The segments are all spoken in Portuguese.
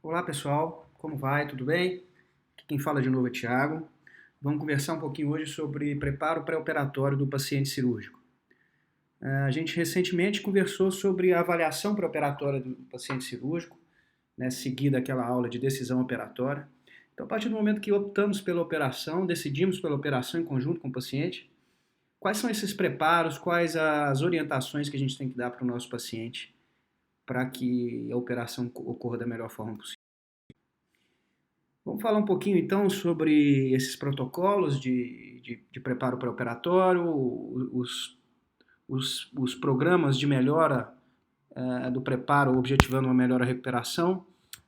Olá pessoal, como vai? Tudo bem? Aqui quem fala de novo é Thiago. Vamos conversar um pouquinho hoje sobre preparo pré-operatório do paciente cirúrgico. A gente recentemente conversou sobre a avaliação pré-operatória do paciente cirúrgico, né, seguida aquela aula de decisão operatória. Então, a partir do momento que optamos pela operação, decidimos pela operação em conjunto com o paciente, quais são esses preparos, quais as orientações que a gente tem que dar para o nosso paciente para que a operação ocorra da melhor forma possível? Vamos falar um pouquinho então sobre esses protocolos de preparo pré-operatório, os programas de melhora do preparo objetivando uma melhor recuperação,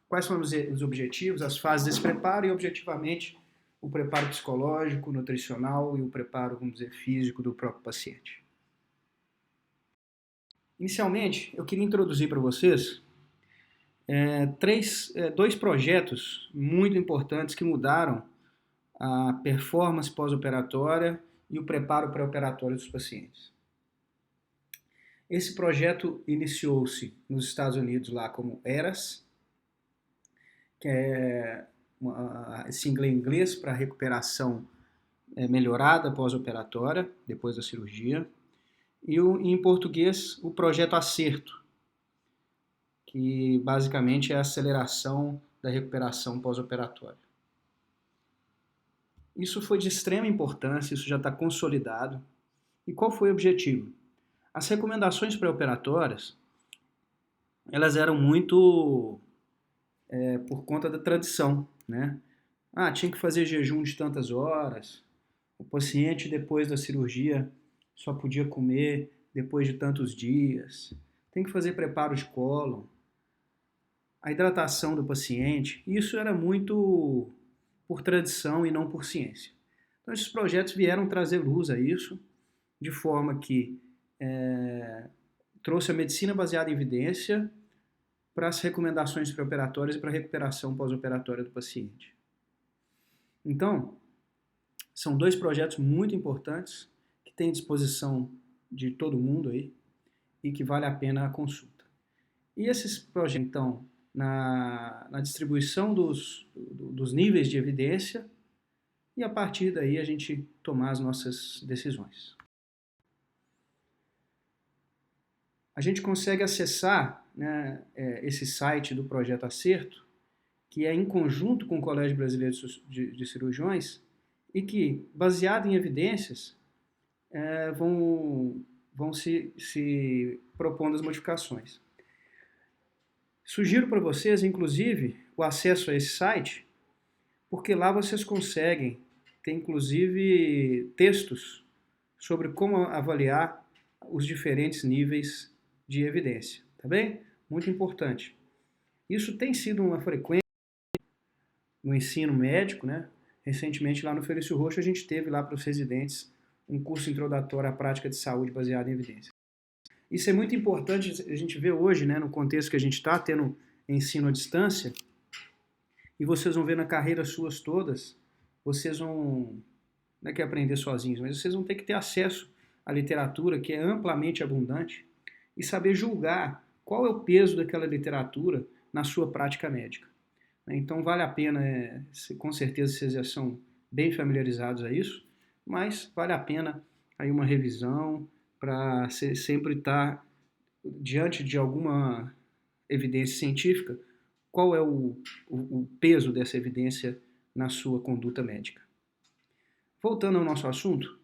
quais são os objetivos, as fases desse preparo e objetivamente o preparo psicológico, nutricional e o preparo, vamos dizer, físico do próprio paciente. Inicialmente, eu queria introduzir para vocês dois projetos muito importantes que mudaram a performance pós-operatória e o preparo pré-operatório dos pacientes. Esse projeto iniciou-se nos Estados Unidos lá como ERAS, que é uma sigla em inglês para recuperação melhorada pós-operatória, depois da cirurgia, e em português o projeto Acerto, que basicamente é a aceleração da recuperação pós-operatória. Isso foi de extrema importância, isso já está consolidado. E qual foi o objetivo? As recomendações pré-operatórias, elas eram muito por conta da tradição, né? Tinha que fazer jejum de tantas horas, o paciente depois da cirurgia só podia comer depois de tantos dias, tem que fazer preparo de cólon, a hidratação do paciente, isso era muito por tradição e não por ciência. Então esses projetos vieram trazer luz a isso, de forma que trouxe a medicina baseada em evidência para as recomendações pré-operatórias e para a recuperação pós-operatória do paciente. Então, são dois projetos muito importantes que têm disposição de todo mundo aí e que vale a pena a consulta. E esses projetos, então, na distribuição dos níveis de evidência e a partir daí a gente tomar as nossas decisões. A gente consegue acessar, né, esse site do Projeto Acerto, que é em conjunto com o Colégio Brasileiro de Cirurgiões e que, baseado em evidências, vão se propondo as modificações. Sugiro para vocês, inclusive, o acesso a esse site, porque lá vocês conseguem ter, inclusive, textos sobre como avaliar os diferentes níveis de evidência, tá bem? Muito importante. Isso tem sido uma frequência no ensino médico, né? Recentemente lá no Felício Roxo a gente teve lá para os residentes um curso introdutório à prática de saúde baseada em evidência. Isso é muito importante, a gente vê hoje, né, no contexto que a gente está tendo ensino à distância, e vocês vão ver na carreira suas todas, vocês vão, não é que aprender sozinhos, mas vocês vão ter que ter acesso à literatura que é amplamente abundante e saber julgar qual é o peso daquela literatura na sua prática médica. Então vale a pena, com certeza vocês já são bem familiarizados a isso, mas vale a pena aí uma revisão para sempre estar diante de alguma evidência científica, qual é o peso dessa evidência na sua conduta médica. Voltando ao nosso assunto,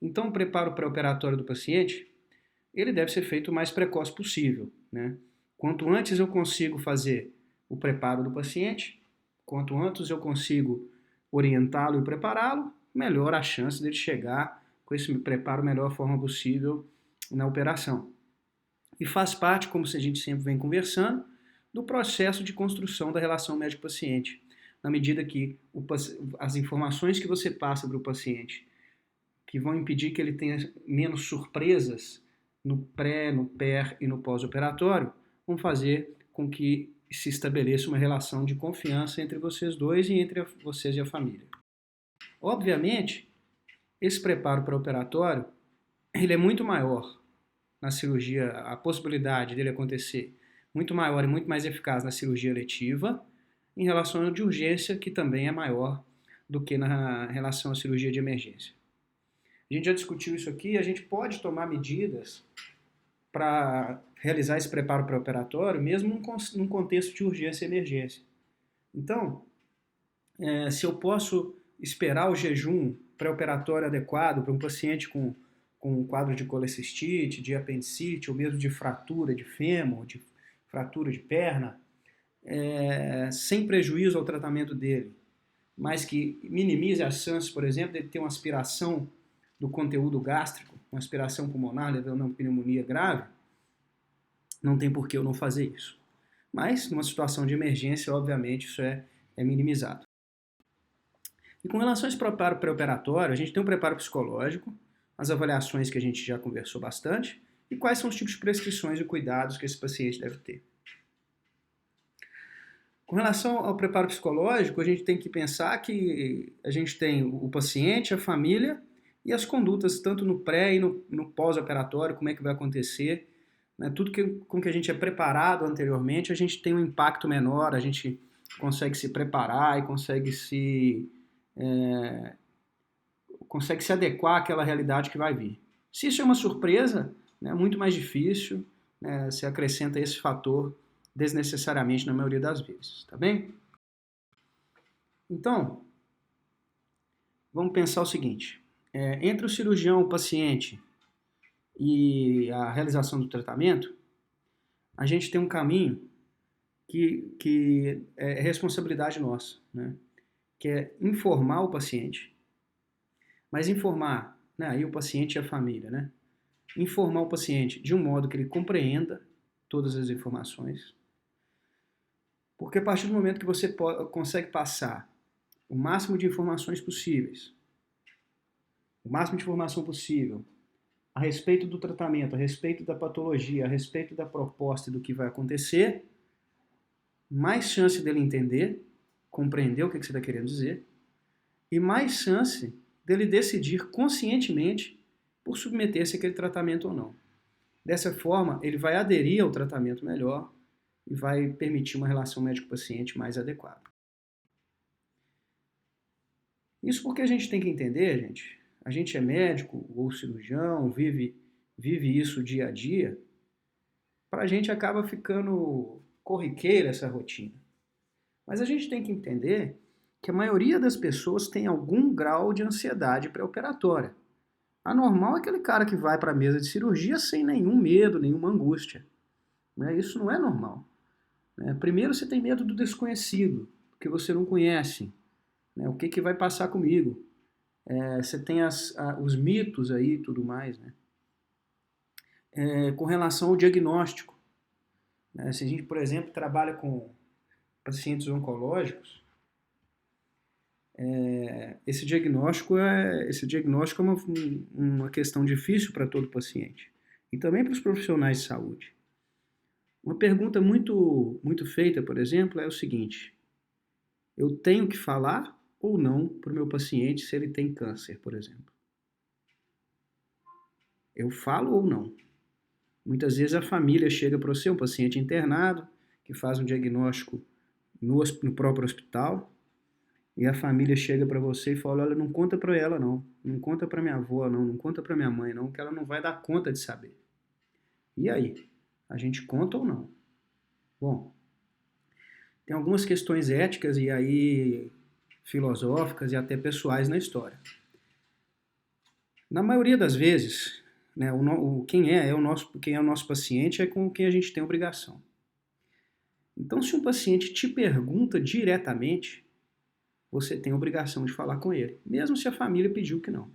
então o preparo pré-operatório do paciente, ele deve ser feito o mais precoce possível, né? Quanto antes eu consigo fazer o preparo do paciente, quanto antes eu consigo orientá-lo e prepará-lo, melhor a chance dele chegar com esse preparo da melhor forma possível na operação. E faz parte, como a gente sempre vem conversando, do processo de construção da relação médico-paciente, na medida que as informações que você passa para o paciente, que vão impedir que ele tenha menos surpresas no pré, no per e no pós-operatório, vão fazer com que se estabeleça uma relação de confiança entre vocês dois e entre vocês e a família. Obviamente, esse preparo pré-operatório ele é muito maior na cirurgia, a possibilidade dele acontecer muito maior e muito mais eficaz na cirurgia letiva em relação à de urgência, que também é maior do que na relação à cirurgia de emergência. A gente já discutiu isso aqui, a gente pode tomar medidas para realizar esse preparo pré-operatório, mesmo num contexto de urgência e emergência. Então, se eu posso esperar o jejum pré-operatório adequado para um paciente com um quadro de colecistite, de apendicite, ou mesmo de fratura de fêmur, de fratura de perna, sem prejuízo ao tratamento dele, mas que minimize as chances, por exemplo, de ele ter uma aspiração do conteúdo gástrico, uma aspiração pulmonar, levando a uma pneumonia grave, não tem por que eu não fazer isso. Mas, numa situação de emergência, obviamente, isso é minimizado. E com relação a esse preparo pré-operatório, a gente tem um preparo psicológico, as avaliações que a gente já conversou bastante, e quais são os tipos de prescrições e cuidados que esse paciente deve ter. Com relação ao preparo psicológico, a gente tem que pensar que a gente tem o paciente, a família e as condutas, tanto no pré e no pós-operatório, como é que vai acontecer. Né? Tudo com que a gente é preparado anteriormente, a gente tem um impacto menor, a gente consegue se preparar e consegue se adequar àquela realidade que vai vir. Se isso é uma surpresa, é muito mais difícil, se acrescenta esse fator desnecessariamente na maioria das vezes, tá bem? Então, vamos pensar o seguinte, entre o cirurgião, o paciente e a realização do tratamento, a gente tem um caminho que é responsabilidade nossa, né? Que é informar o paciente, mas informar, né, aí o paciente e a família, né? Informar o paciente de um modo que ele compreenda todas as informações, porque a partir do momento que você consegue passar o máximo de informações possíveis, o máximo de informação possível a respeito do tratamento, a respeito da patologia, a respeito da proposta e do que vai acontecer, mais chance dele entender, compreender o que você está querendo dizer, e mais chance dele decidir conscientemente por submeter-se àquele tratamento ou não. Dessa forma, ele vai aderir ao tratamento melhor e vai permitir uma relação médico-paciente mais adequada. Isso porque a gente tem que entender, gente, a gente é médico ou cirurgião, vive isso dia a dia, para a gente acaba ficando corriqueira essa rotina. Mas a gente tem que entender que a maioria das pessoas tem algum grau de ansiedade pré-operatória. Anormal é aquele cara que vai para a mesa de cirurgia sem nenhum medo, nenhuma angústia. Isso não é normal. Primeiro você tem medo do desconhecido, que você não conhece. O que vai passar comigo? Você tem os mitos aí e tudo mais. Com relação ao diagnóstico. Se a gente, por exemplo, trabalha com pacientes oncológicos, esse diagnóstico é uma questão difícil para todo paciente e também para os profissionais de saúde. Uma pergunta muito, muito feita, por exemplo, é o seguinte: eu tenho que falar ou não para o meu paciente se ele tem câncer, por exemplo? Eu falo ou não? Muitas vezes a família chega para você, um paciente internado, que faz um diagnóstico no próprio hospital, e a família chega para você e fala: olha, não conta para ela não conta para minha avó não conta para minha mãe não, que ela não vai dar conta de saber. E aí? A gente conta ou não? Bom, tem algumas questões éticas e aí filosóficas e até pessoais na história. Na maioria das vezes, quem é o nosso paciente é com quem a gente tem obrigação. Então, se um paciente te pergunta diretamente, você tem a obrigação de falar com ele, mesmo se a família pediu que não.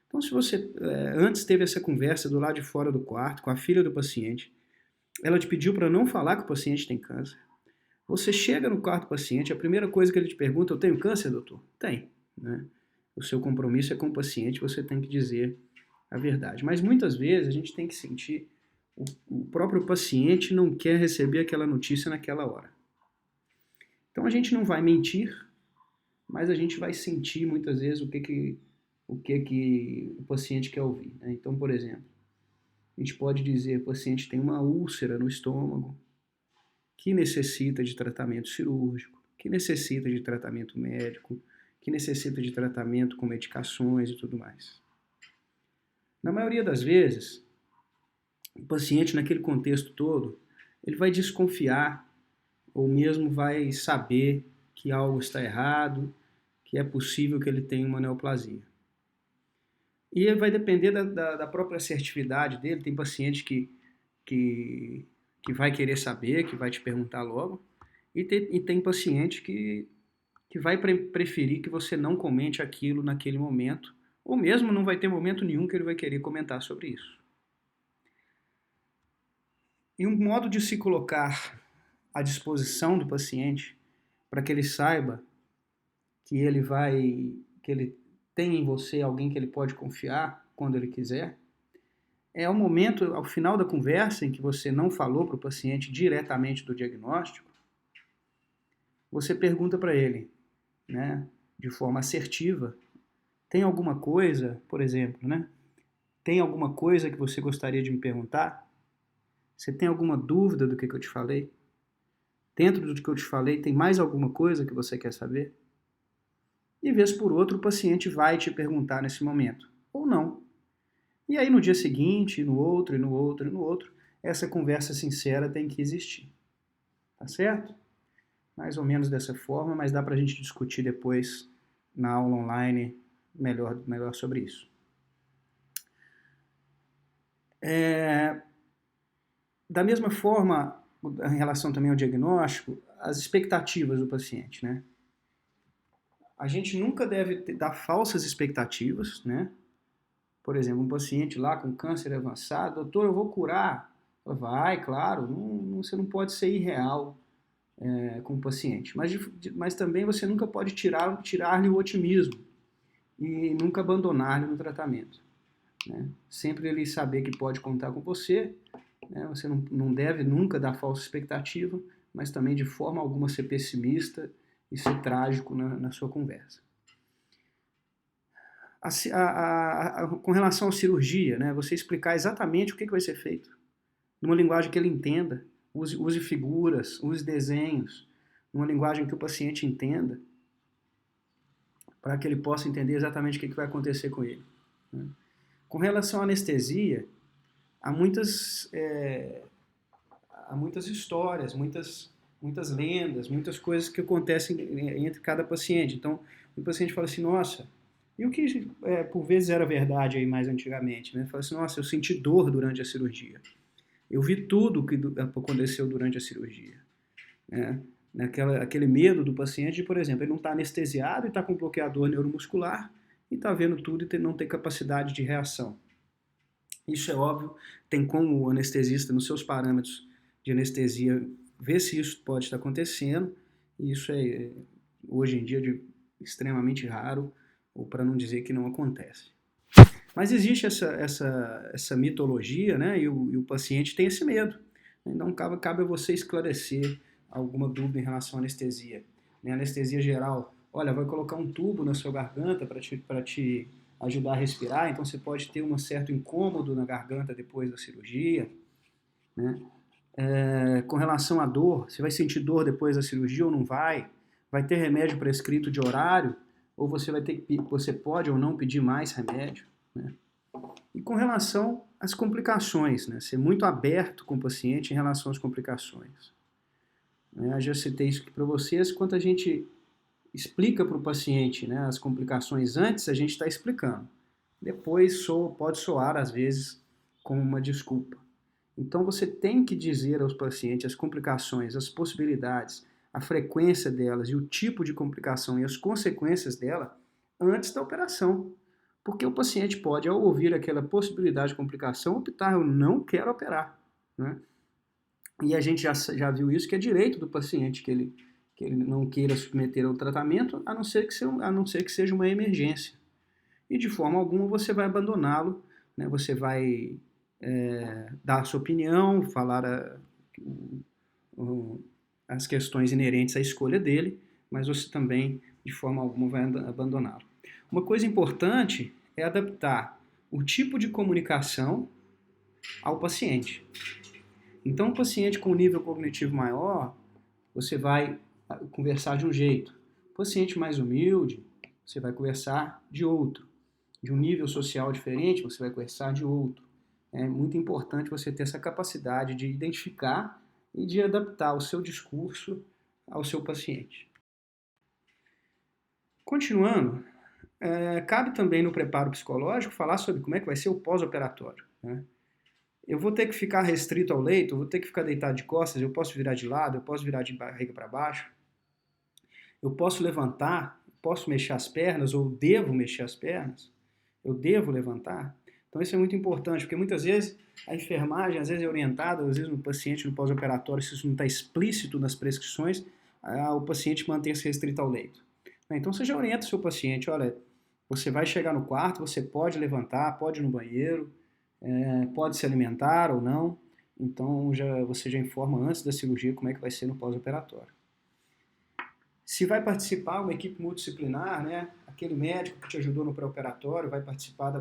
Então, se você antes teve essa conversa do lado de fora do quarto com a filha do paciente, ela te pediu para não falar que o paciente tem câncer, você chega no quarto do paciente, a primeira coisa que ele te pergunta: eu tenho câncer, doutor? Tem. O seu compromisso é com o paciente, você tem que dizer a verdade. Mas muitas vezes a gente tem que sentir o próprio paciente não quer receber aquela notícia naquela hora. Então a gente não vai mentir, mas a gente vai sentir muitas vezes o que o paciente quer ouvir. Então, por exemplo, a gente pode dizer que o paciente tem uma úlcera no estômago, que necessita de tratamento cirúrgico, que necessita de tratamento médico, que necessita de tratamento com medicações e tudo mais. Na maioria das vezes, o paciente, naquele contexto todo, ele vai desconfiar ou mesmo vai saber que algo está errado, que é possível que ele tenha uma neoplasia. E vai depender da própria assertividade dele. Tem paciente que vai querer saber, que vai te perguntar logo, e tem paciente que vai preferir que você não comente aquilo naquele momento, ou mesmo não vai ter momento nenhum que ele vai querer comentar sobre isso. E um modo de se colocar à disposição do paciente para que ele saiba que ele tem em você alguém que ele pode confiar quando ele quiser, é o momento, ao final da conversa, em que você não falou para o paciente diretamente do diagnóstico, você pergunta para ele, né, de forma assertiva, tem alguma coisa, por exemplo, né? Tem alguma coisa que você gostaria de me perguntar? Você tem alguma dúvida do que eu te falei? Dentro do que eu te falei, tem mais alguma coisa que você quer saber? E vez por outra, o paciente vai te perguntar nesse momento, ou não. E aí no dia seguinte, no outro, e no outro, e no outro, essa conversa sincera tem que existir. Tá certo? Mais ou menos dessa forma, mas dá pra gente discutir depois na aula online melhor sobre isso. Da mesma forma, em relação também ao diagnóstico, as expectativas do paciente, né? A gente nunca deve dar falsas expectativas, né? Por exemplo, um paciente lá com câncer avançado, doutor, eu vou curar. Vai, claro, você não pode ser irreal com o paciente. Mas também você nunca pode tirar-lhe o otimismo e nunca abandonar-lhe no tratamento. Né? Sempre ele saber que pode contar com você, né? Você não deve nunca dar falsa expectativa, mas também de forma alguma ser pessimista e ser trágico na sua conversa. Com relação à cirurgia, né? Você explicar exatamente o que vai ser feito, numa linguagem que ele entenda, use figuras, use desenhos, numa linguagem que o paciente entenda, para que ele possa entender exatamente o que vai acontecer com ele. Né? Com relação à anestesia, há muitas histórias, muitas lendas, muitas coisas que acontecem entre cada paciente. Então, o paciente fala assim, nossa, e o que por vezes era verdade aí mais antigamente, né? Fala assim, nossa, eu senti dor durante a cirurgia. Eu vi tudo o que aconteceu durante a cirurgia. Né? Aquele medo do paciente de, por exemplo, ele não está anestesiado e está com bloqueador neuromuscular e está vendo tudo e não tem capacidade de reação. Isso é óbvio, tem como o anestesista, nos seus parâmetros de anestesia, ver se isso pode estar acontecendo, e isso é, hoje em dia, extremamente raro, ou para não dizer que não acontece. Mas existe essa mitologia, né, e o paciente tem esse medo. Então, cabe a você esclarecer alguma dúvida em relação à anestesia. Anestesia geral, olha, vai colocar um tubo na sua garganta para te ajudar a respirar, então você pode ter um certo incômodo na garganta depois da cirurgia. Né? Com relação à dor, você vai sentir dor depois da cirurgia ou não vai? Vai ter remédio prescrito de horário? Ou você pode ou não pedir mais remédio? Né? E com relação às complicações, né? Ser muito aberto com o paciente em relação às complicações. Eu já citei isso aqui para vocês, quando a gente explica para o paciente, né, as complicações antes, a gente está explicando. Depois pode soar, às vezes, como uma desculpa. Então você tem que dizer aos pacientes as complicações, as possibilidades, a frequência delas e o tipo de complicação e as consequências dela antes da operação. Porque o paciente pode, ao ouvir aquela possibilidade de complicação, optar, eu não quero operar. Né? E a gente já viu isso, que é direito do paciente que ele não queira submeter ao tratamento, a não ser que seja uma emergência. E de forma alguma você vai abandoná-lo, né? Você vai dar a sua opinião, falar as questões inerentes à escolha dele, mas você também, de forma alguma, vai abandoná-lo. Uma coisa importante é adaptar o tipo de comunicação ao paciente. Então, o paciente com nível cognitivo maior, você vai conversar de um jeito. O paciente mais humilde, você vai conversar de outro. De um nível social diferente, você vai conversar de outro. É muito importante você ter essa capacidade de identificar e de adaptar o seu discurso ao seu paciente. Continuando, cabe também no preparo psicológico falar sobre como é que vai ser o pós-operatório, né? Eu vou ter que ficar restrito ao leito, eu vou ter que ficar deitado de costas, eu posso virar de lado, eu posso virar de barriga para baixo, eu posso levantar, posso mexer as pernas ou devo mexer as pernas, eu devo levantar. Então isso é muito importante, porque muitas vezes a enfermagem às vezes é orientada, às vezes no paciente no pós-operatório, se isso não está explícito nas prescrições, o paciente mantém-se restrito ao leito. Então você já orienta o seu paciente, olha, você vai chegar no quarto, você pode levantar, pode ir no banheiro, pode se alimentar ou não, então você já informa antes da cirurgia como é que vai ser no pós-operatório. Se vai participar uma equipe multidisciplinar, né, aquele médico que te ajudou no pré-operatório vai participar do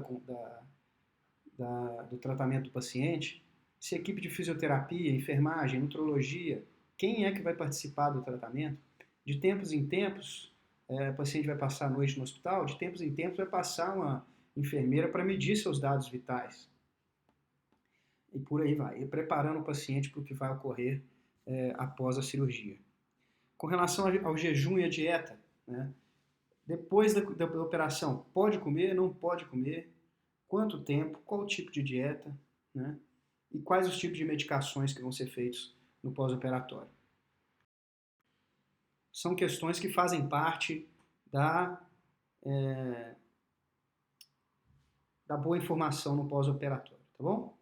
tratamento do paciente, se a equipe de fisioterapia, enfermagem, nutrologia, quem é que vai participar do tratamento? De tempos em tempos, o paciente vai passar a noite no hospital, de tempos em tempos vai passar uma enfermeira para medir seus dados vitais. E por aí vai, e preparando o paciente para o que vai ocorrer após a cirurgia. Com relação ao jejum e a dieta, né? Depois da operação, pode comer, não pode comer, quanto tempo, qual tipo de dieta, né? E quais os tipos de medicações que vão ser feitos no pós-operatório. São questões que fazem parte da boa informação no pós-operatório, tá bom?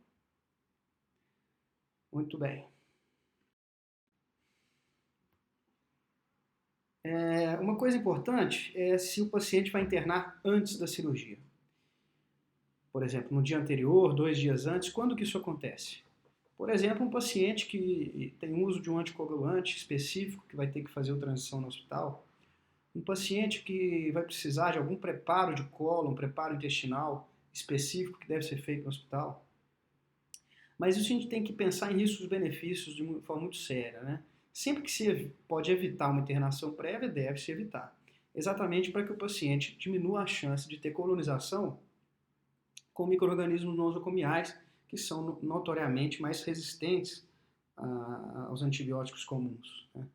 Muito bem. Uma coisa importante é se o paciente vai internar antes da cirurgia. Por exemplo, no dia anterior, 2 dias antes, quando que isso acontece? Por exemplo, um paciente que tem uso de um anticoagulante específico, que vai ter que fazer a transição no hospital, um paciente que vai precisar de algum preparo de colo, um preparo intestinal específico que deve ser feito no hospital. Mas isso a gente tem que pensar em riscos e benefícios de uma forma muito séria, né? Sempre que se pode evitar uma internação prévia, deve-se evitar. Exatamente para que o paciente diminua a chance de ter colonização com micro-organismos nosocomiais, que são notoriamente mais resistentes aos antibióticos comuns, né?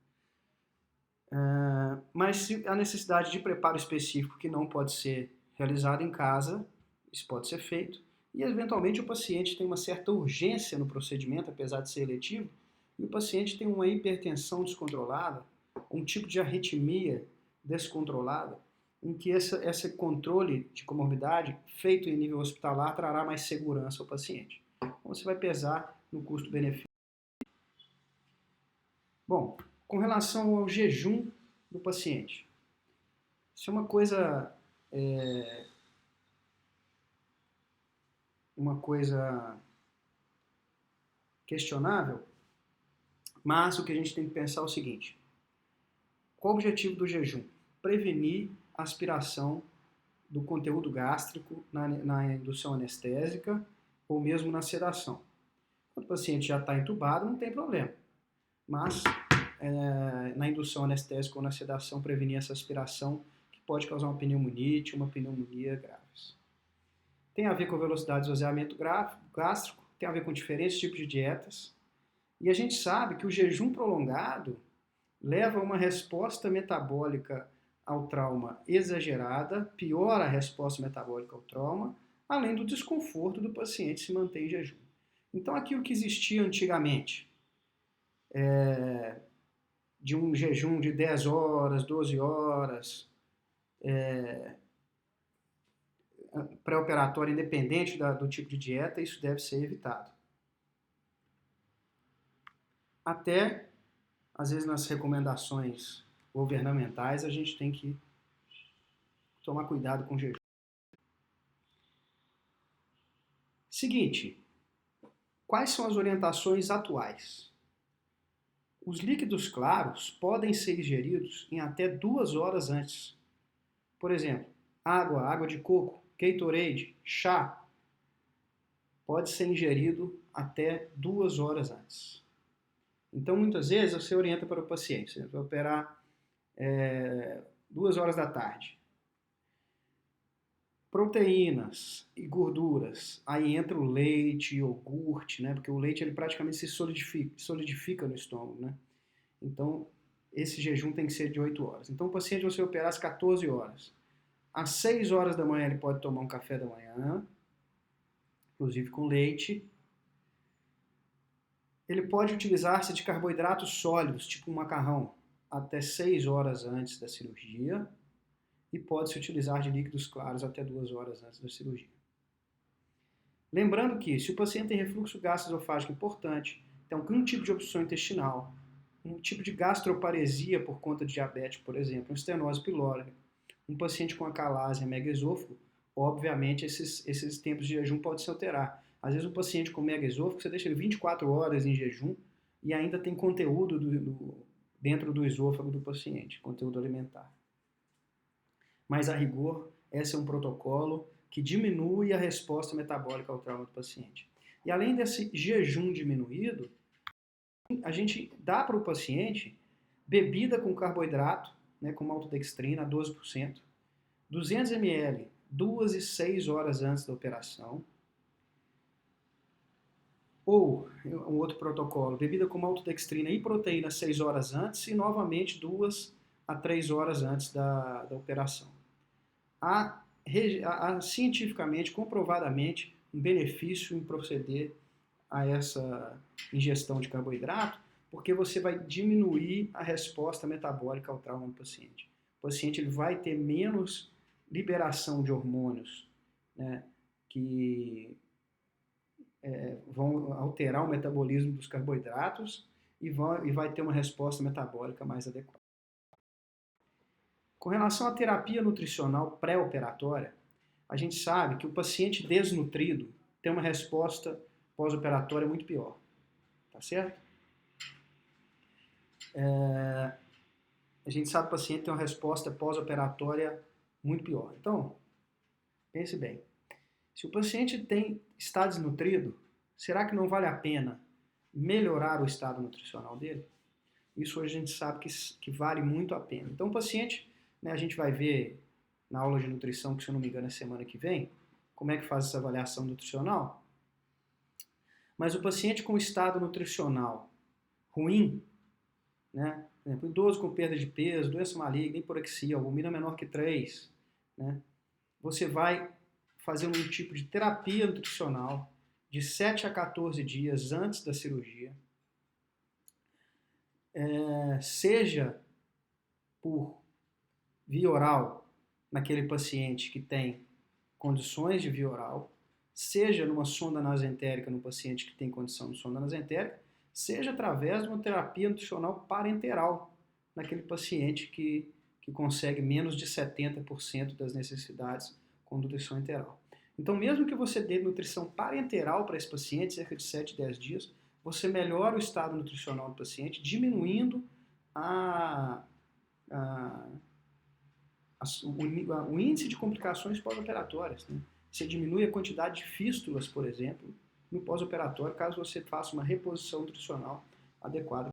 Mas se há necessidade de preparo específico que não pode ser realizado em casa, isso pode ser feito. E, eventualmente, o paciente tem uma certa urgência no procedimento, apesar de ser eletivo, e o paciente tem uma hipertensão descontrolada, um tipo de arritmia descontrolada, em que esse controle de comorbidade feito em nível hospitalar trará mais segurança ao paciente. Então, você vai pesar no custo-benefício. Bom, com relação ao jejum do paciente, isso é uma coisa questionável, mas o que a gente tem que pensar é o seguinte: qual o objetivo do jejum? Prevenir a aspiração do conteúdo gástrico na indução anestésica ou mesmo na sedação. Quando o paciente já está entubado, não tem problema, mas na indução anestésica ou na sedação, prevenir essa aspiração que pode causar uma pneumonite, uma pneumonia graves. Tem a ver com a velocidade de esvaziamento gástrico, tem a ver com diferentes tipos de dietas, e a gente sabe que o jejum prolongado leva a uma resposta metabólica ao trauma exagerada, piora a resposta metabólica ao trauma, além do desconforto do paciente se manter em jejum. Então, aquilo que existia antigamente, de um jejum de 10 horas, 12 horas, pré-operatório independente do tipo de dieta, isso deve ser evitado. Até, às vezes, nas recomendações governamentais, a gente tem que tomar cuidado com o jejum. Seguinte, quais são as orientações atuais? Os líquidos claros podem ser ingeridos em até 2 horas antes. Por exemplo, água de coco, Gatorade, chá, pode ser ingerido até 2 horas antes. Então, muitas vezes, você orienta para o paciente, você vai operar 2 horas da tarde. Proteínas e gorduras, aí entra o leite, iogurte, né? Porque o leite ele praticamente se solidifica no estômago, né? Então, esse jejum tem que ser de 8 horas. Então, o paciente você operar às 14 horas. Às 6 horas da manhã ele pode tomar um café da manhã, inclusive com leite. Ele pode utilizar-se de carboidratos sólidos, tipo um macarrão, até 6 horas antes da cirurgia. E pode-se utilizar de líquidos claros até 2 horas antes da cirurgia. Lembrando que, se o paciente tem refluxo gastroesofágico importante, tem algum tipo de obstrução intestinal, um tipo de gastroparesia por conta de diabetes, por exemplo, uma estenose pilórica, um paciente com acalásia megaesôfago, obviamente esses tempos de jejum podem se alterar. Às vezes um paciente com megaesôfago, você deixa ele 24 horas em jejum e ainda tem conteúdo dentro do esôfago do paciente, conteúdo alimentar. Mas, a rigor, esse é um protocolo que diminui a resposta metabólica ao trauma do paciente. E além desse jejum diminuído, a gente dá para o paciente bebida com carboidrato, né, com maltodextrina, 12%, 200 ml, 2 e 6 horas antes da operação. Ou, um outro protocolo, bebida com maltodextrina e proteína 6 horas antes e, novamente, 2 a 3 horas antes da operação. Há cientificamente, comprovadamente, um benefício em proceder a essa ingestão de carboidrato, porque você vai diminuir a resposta metabólica ao trauma do paciente. O paciente ele vai ter menos liberação de hormônios, né, que vão alterar o metabolismo dos carboidratos e vai ter uma resposta metabólica mais adequada. Com relação à terapia nutricional pré-operatória, a gente sabe que o paciente desnutrido tem uma resposta pós-operatória muito pior. Tá certo? A gente sabe que o paciente tem uma resposta pós-operatória muito pior. Então, pense bem. Se o paciente está desnutrido, será que não vale a pena melhorar o estado nutricional dele? Isso hoje a gente sabe que vale muito a pena. Então, o paciente, né, a gente vai ver na aula de nutrição, que se eu não me engano é semana que vem, como é que faz essa avaliação nutricional. Mas o paciente com estado nutricional ruim, né, por exemplo, idoso com perda de peso, doença maligna, hiporexia, albumina menor que 3, né, você vai fazer um tipo de terapia nutricional de 7 a 14 dias antes da cirurgia, seja por via oral naquele paciente que tem condições de via oral, seja numa sonda nasentérica no paciente que tem condição de sonda nasentérica, seja através de uma terapia nutricional parenteral naquele paciente que consegue menos de 70% das necessidades com nutrição enteral. Então, mesmo que você dê nutrição parenteral para esse paciente, cerca de 7, 10 dias, você melhora o estado nutricional do paciente, diminuindo o índice de complicações pós-operatórias. Né? Você diminui a quantidade de fístulas, por exemplo, no pós-operatório, caso você faça uma reposição nutricional adequada.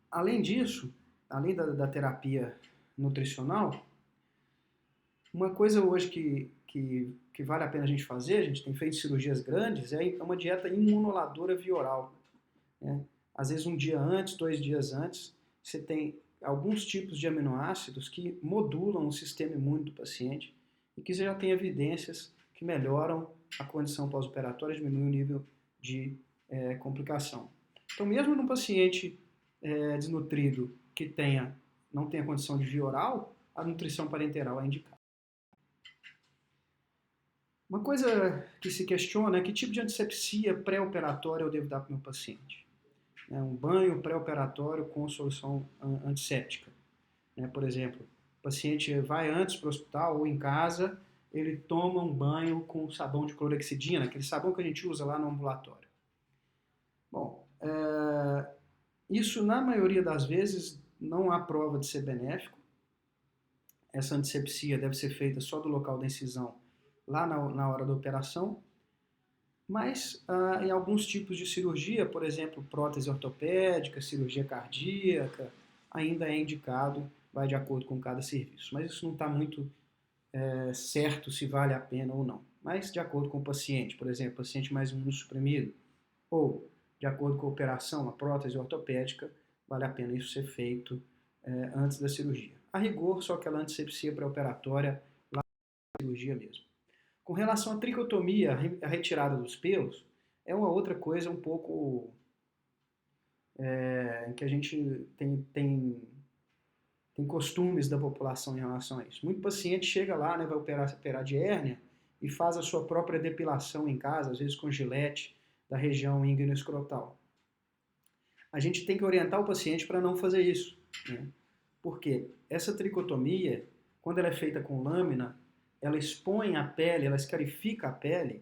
Além disso, além da terapia nutricional, uma coisa hoje que vale a pena a gente fazer, a gente tem feito cirurgias grandes, é uma dieta imunoladora via oral. Né? Às vezes 1 dia antes, 2 dias antes, você tem alguns tipos de aminoácidos que modulam o sistema imune do paciente e que você já tem evidências que melhoram a condição pós-operatória e diminuem o nível de complicação. Então, mesmo num paciente desnutrido que não tenha condição de via oral, a nutrição parenteral é indicada. Uma coisa que se questiona é que tipo de antisepsia pré-operatória eu devo dar para o meu paciente. Um banho pré-operatório com solução antisséptica. Por exemplo, o paciente vai antes para o hospital ou em casa, ele toma um banho com sabão de clorexidina, aquele sabão que a gente usa lá no ambulatório. Bom, isso na maioria das vezes não há prova de ser benéfico. Essa antisepsia deve ser feita só do local da incisão lá na hora da operação. Mas em alguns tipos de cirurgia, por exemplo, prótese ortopédica, cirurgia cardíaca, ainda é indicado, vai de acordo com cada serviço. Mas isso não está muito certo se vale a pena ou não. Mas de acordo com o paciente, por exemplo, paciente mais imunossuprimido, ou de acordo com a operação, a prótese ortopédica, vale a pena isso ser feito antes da cirurgia. A rigor, só aquela antisepsia pré-operatória, lá na cirurgia mesmo. Com relação à tricotomia, a retirada dos pelos, é uma outra coisa um pouco em que a gente tem costumes da população em relação a isso. Muito paciente chega lá, né, vai operar de hérnia e faz a sua própria depilação em casa, às vezes com gilete da região ínguino-escrotal. A gente tem que orientar o paciente para não fazer isso, né? Porque essa tricotomia, quando ela é feita com lâmina, ela expõe a pele, ela escarifica a pele,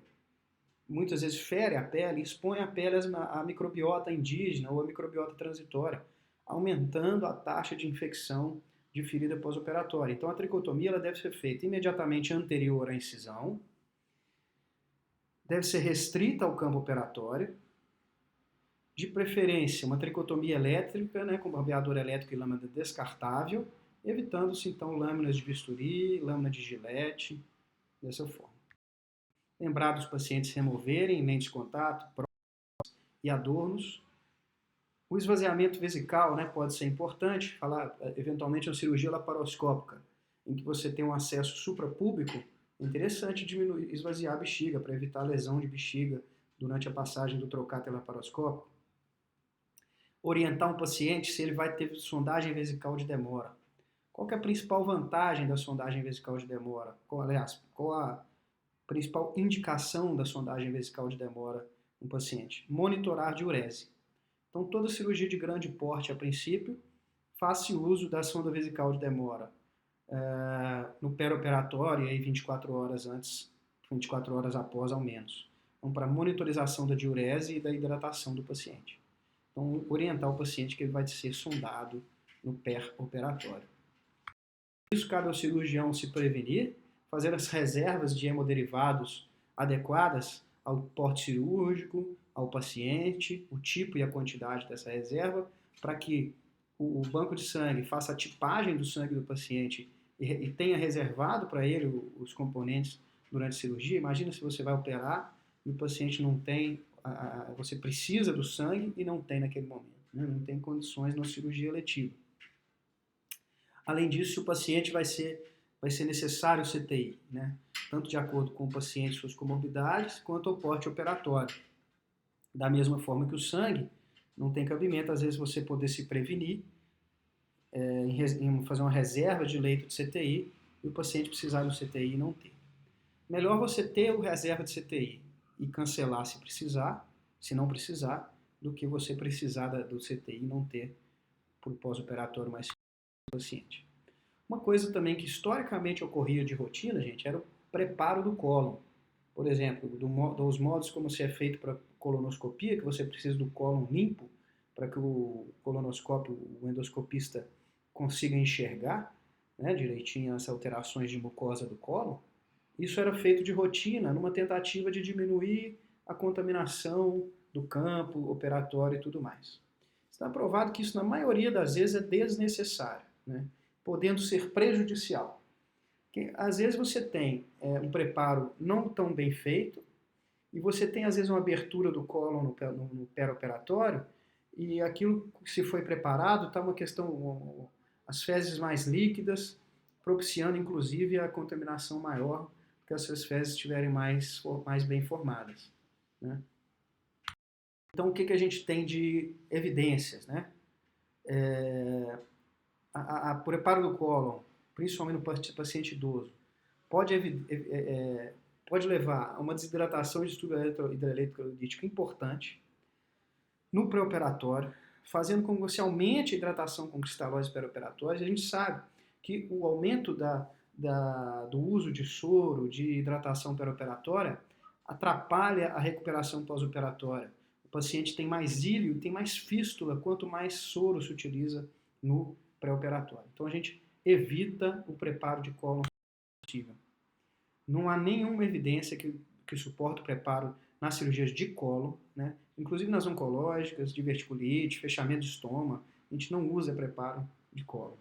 muitas vezes fere a pele, expõe a pele à microbiota indígena ou à microbiota transitória, aumentando a taxa de infecção de ferida pós-operatória. Então a tricotomia ela deve ser feita imediatamente anterior à incisão, deve ser restrita ao campo operatório, de preferência uma tricotomia elétrica, né, com barbeador elétrico e lâmina descartável, evitando-se então lâminas de bisturi, lâmina de gilete, dessa forma. Lembrar dos pacientes removerem lentes de contato, próteses e adornos. O esvaziamento vesical, né, pode ser importante, falar eventualmente uma cirurgia laparoscópica, em que você tem um acesso suprapúbico, é interessante diminuir, esvaziar a bexiga para evitar lesão de bexiga durante a passagem do trocáter laparoscópico. Orientar um paciente se ele vai ter sondagem vesical de demora. Qual que é a principal vantagem da sondagem vesical de demora? Qual a principal indicação da sondagem vesical de demora no paciente? Monitorar diurese. Então, toda cirurgia de grande porte, a princípio, faz-se uso da sonda vesical de demora no pré-operatório, aí 24 horas antes, 24 horas após, ao menos. Então, para monitorização da diurese e da hidratação do paciente. Então, orientar o paciente que ele vai ser sondado no pré-operatório. Isso cabe ao cirurgião se prevenir, fazer as reservas de hemoderivados adequadas ao porte cirúrgico, ao paciente, o tipo e a quantidade dessa reserva, para que o banco de sangue faça a tipagem do sangue do paciente e tenha reservado para ele os componentes durante a cirurgia. Imagina se você vai operar e o paciente não tem, você precisa do sangue e não tem naquele momento, né? Não tem condições na cirurgia eletiva. Além disso, o paciente vai ser necessário CTI, né? Tanto de acordo com o paciente, suas comorbidades, quanto ao porte operatório. Da mesma forma que o sangue, não tem cabimento, às vezes, você poder se prevenir, em fazer uma reserva de leito de CTI, e o paciente precisar do CTI e não ter. Melhor você ter o reserva de CTI e cancelar se precisar, se não precisar, do que você precisar do CTI e não ter para o pós-operatório mais paciente. Uma coisa também que historicamente ocorria de rotina, gente, era o preparo do cólon. Por exemplo, dos modos como se é feito para colonoscopia, que você precisa do cólon limpo para que o colonoscópio, o endoscopista consiga enxergar, né, direitinho as alterações de mucosa do cólon. Isso era feito de rotina, numa tentativa de diminuir a contaminação do campo operatório e tudo mais. Está provado que isso, na maioria das vezes, é desnecessário, né? Podendo ser prejudicial. Porque, às vezes você tem um preparo não tão bem feito e você tem, às vezes, uma abertura do cólon no pré-operatório e aquilo que se foi preparado está uma questão, as fezes mais líquidas, propiciando, inclusive, a contaminação maior, porque essas fezes estiverem mais bem formadas, né? Então, o que a gente tem de evidências, né? O preparo do cólon, principalmente no paciente idoso, pode levar a uma desidratação de estrutura hidroeletrolítica importante no pré-operatório, fazendo com que você aumente a hidratação com cristalose pré-operatória. A gente sabe que o aumento do uso de soro, de hidratação pré-operatória, atrapalha a recuperação pós-operatória. O paciente tem mais íleo, tem mais fístula, quanto mais soro se utiliza no pré-operatório. Então a gente evita o preparo de cólon possível. Não há nenhuma evidência que que suporta o preparo nas cirurgias de colo, né? Inclusive nas oncológicas, diverticulite, fechamento de estômago, a gente não usa preparo de colo.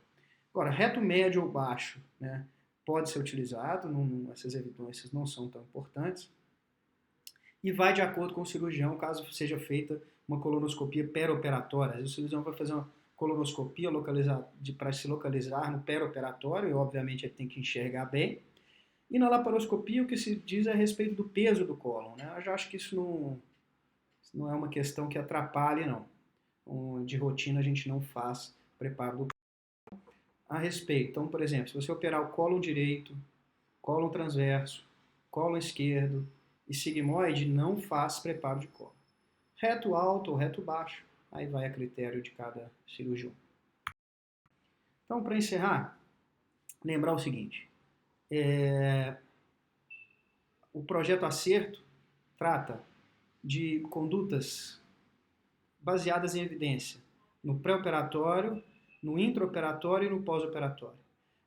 Agora, reto médio ou baixo, né? Pode ser utilizado, essas evidências não são tão importantes, e vai de acordo com o cirurgião, caso seja feita uma colonoscopia perioperatória. Às vezes o cirurgião vai fazer uma colonoscopia para se localizar no perioperatório, e obviamente ele tem que enxergar bem. E na laparoscopia o que se diz é a respeito do peso do cólon, né? Eu já acho que isso não é uma questão que atrapalhe, não. De rotina a gente não faz preparo do a respeito. Então, por exemplo, se você operar o cólon direito, cólon transverso, cólon esquerdo e sigmoide, não faz preparo de cólon. Reto alto ou reto baixo, aí vai a critério de cada cirurgião. Então, para encerrar, lembrar o seguinte, o projeto Acerto trata de condutas baseadas em evidência no pré-operatório, no intraoperatório e no pós-operatório.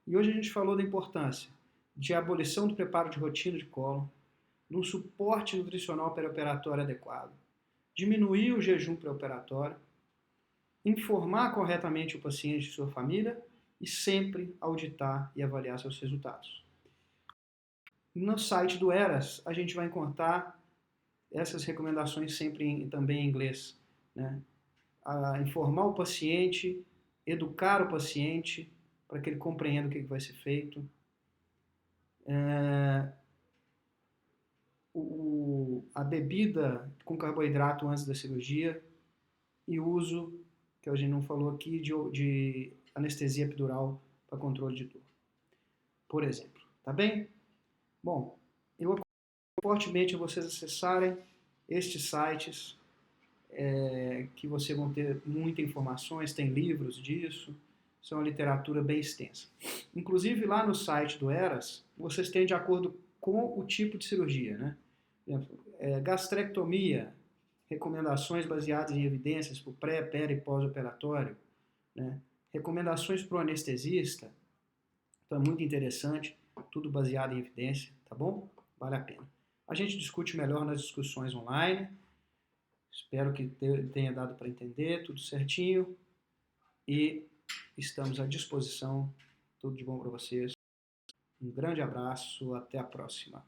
E hoje a gente falou da importância de abolição do preparo de rotina de cólon, no suporte nutricional perioperatório adequado, diminuir o jejum pré-operatório, informar corretamente o paciente e sua família e sempre auditar e avaliar seus resultados. No site do ERAS, a gente vai encontrar essas recomendações sempre também em inglês, né? Informar o paciente, educar o paciente para que ele compreenda o que vai ser feito. A bebida com carboidrato antes da cirurgia e o uso, que a gente não falou aqui, de anestesia epidural para controle de dor, por exemplo. Tá bem? Bom, eu aconselho fortemente a vocês acessarem estes sites, que vocês vão ter muitas informações, tem livros disso, isso é uma literatura bem extensa. Inclusive lá no site do ERAS, vocês têm de acordo com o tipo de cirurgia, né? Gastrectomia, recomendações baseadas em evidências para o pré, peri e pós-operatório, né? Recomendações para o anestesista, então é muito interessante, tudo baseado em evidência, tá bom? Vale a pena. A gente discute melhor nas discussões online, espero que tenha dado para entender tudo certinho e estamos à disposição, tudo de bom para vocês. Um grande abraço, até a próxima.